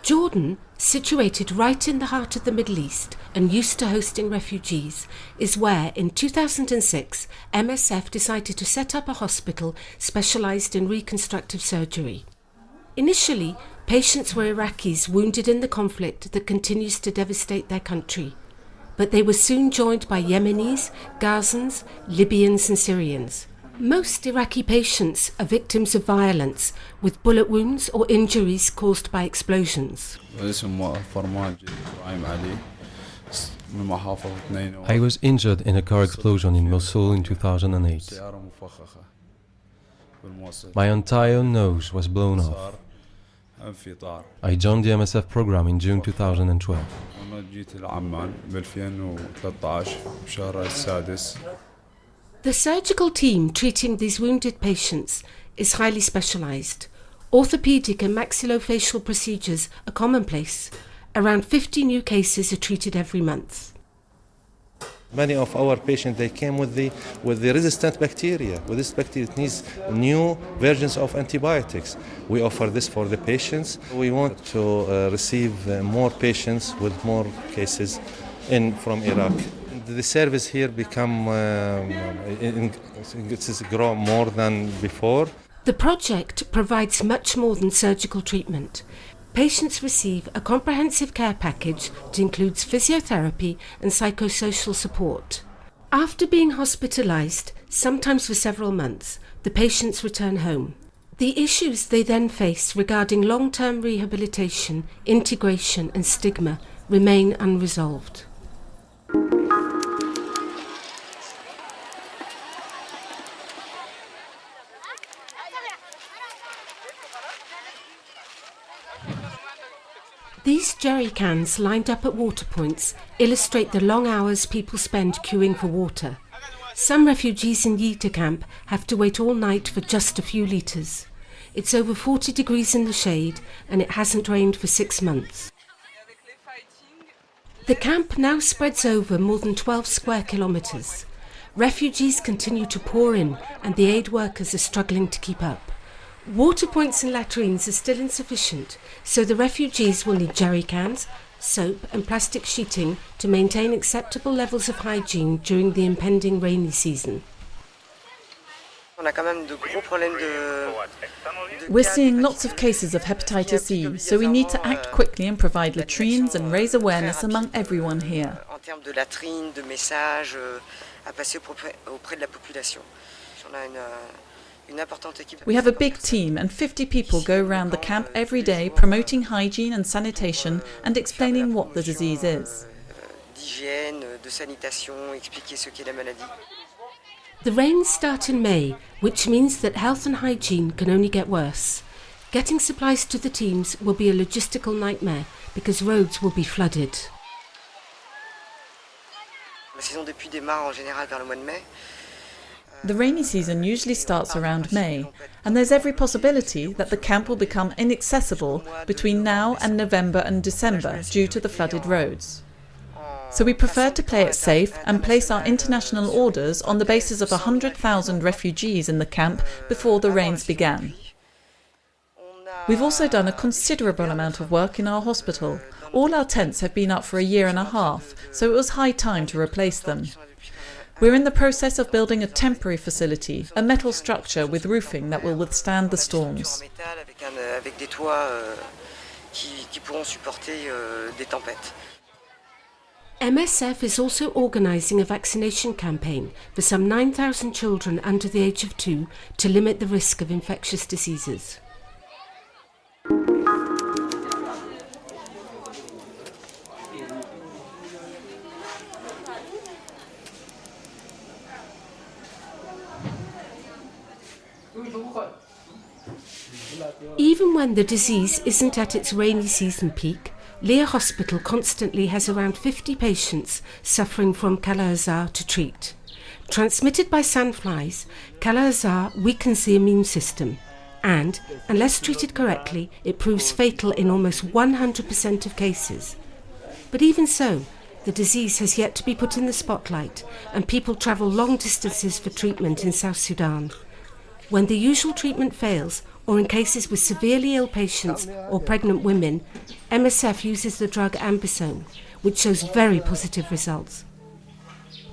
Jordan, situated right in the heart of the Middle East and used to hosting refugees, is where, in 2006, MSF decided to set up a hospital specialised in reconstructive surgery. Initially, patients were Iraqis wounded in the conflict that continues to devastate their country, but they were soon joined by Yemenis, Gazans, Libyans and Syrians. Most Iraqi patients are victims of violence, with bullet wounds or injuries caused by explosions. I was injured in a car explosion in Mosul in 2008. My entire nose was blown off. I joined the MSF program in June 2012. The surgical team treating these wounded patients is highly specialised. Orthopaedic and maxillofacial procedures are commonplace. Around 50 new cases are treated every month. Many of our patients, they came with the resistant bacteria. With this bacteria, it needs new versions of antibiotics. We offer this for the patients. We want to receive more patients with more cases from Iraq. The service here it's grow more than before. The project provides much more than surgical treatment. Patients receive a comprehensive care package that includes physiotherapy and psychosocial support. After being hospitalised, sometimes for several months, the patients return home. The issues they then face regarding long-term rehabilitation, integration and stigma remain unresolved. These jerry cans lined up at water points illustrate the long hours people spend queuing for water. Some refugees in Yita camp have to wait all night for just a few litres. It's over 40 degrees in the shade and it hasn't rained for 6 months. The camp now spreads over more than 12 square kilometres. Refugees continue to pour in and the aid workers are struggling to keep up. Water points and latrines are still insufficient, so the refugees will need jerry cans, soap and plastic sheeting to maintain acceptable levels of hygiene during the impending rainy season. We're seeing lots of cases of hepatitis E, so we need to act quickly and provide latrines and raise awareness among everyone here. We have a big team and 50 people go around the camp every day promoting hygiene and sanitation and explaining what the disease is. The rains start in May, which means that health and hygiene can only get worse. Getting supplies to the teams will be a logistical nightmare because roads will be flooded. The rainy season usually starts around May, and there's every possibility that the camp will become inaccessible between now and November and December due to the flooded roads. So we prefer to play it safe and place our international orders on the basis of 100,000 refugees in the camp before the rains began. We've also done a considerable amount of work in our hospital. All our tents have been up for a year and a half, so it was high time to replace them. We're in the process of building a temporary facility, a metal structure with roofing that will withstand the storms. MSF is also organising a vaccination campaign for some 9,000 children under the age of 2 to limit the risk of infectious diseases. Even when the disease isn't at its rainy season peak, Leah Hospital constantly has around 50 patients suffering from Kalar Azar to treat. Transmitted by sandflies, Kalar Azar weakens the immune system and, unless treated correctly, it proves fatal in almost 100% of cases. But even so, the disease has yet to be put in the spotlight and people travel long distances for treatment in South Sudan. When the usual treatment fails, or in cases with severely ill patients or pregnant women, MSF uses the drug ambisome, which shows very positive results.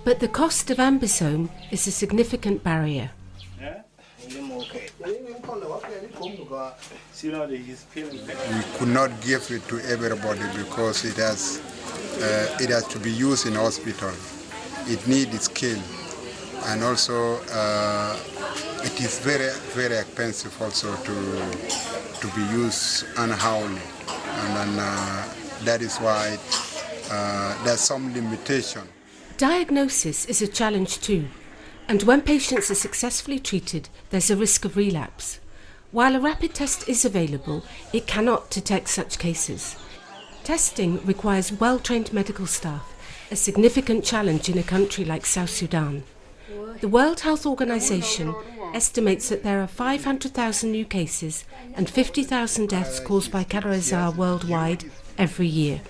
But the cost of ambisome is a significant barrier. We could not give it to everybody because it has to be used in hospital. It needs skill, and also it is very, very expensive also to be used unholy, and then that is why there's some limitation. Diagnosis is a challenge too, and when patients are successfully treated, there's a risk of relapse. While a rapid test is available, it cannot detect such cases. Testing requires well-trained medical staff, a significant challenge in a country like South Sudan. The World Health Organization estimates that there are 500,000 new cases and 50,000 deaths caused by Karazar worldwide every year.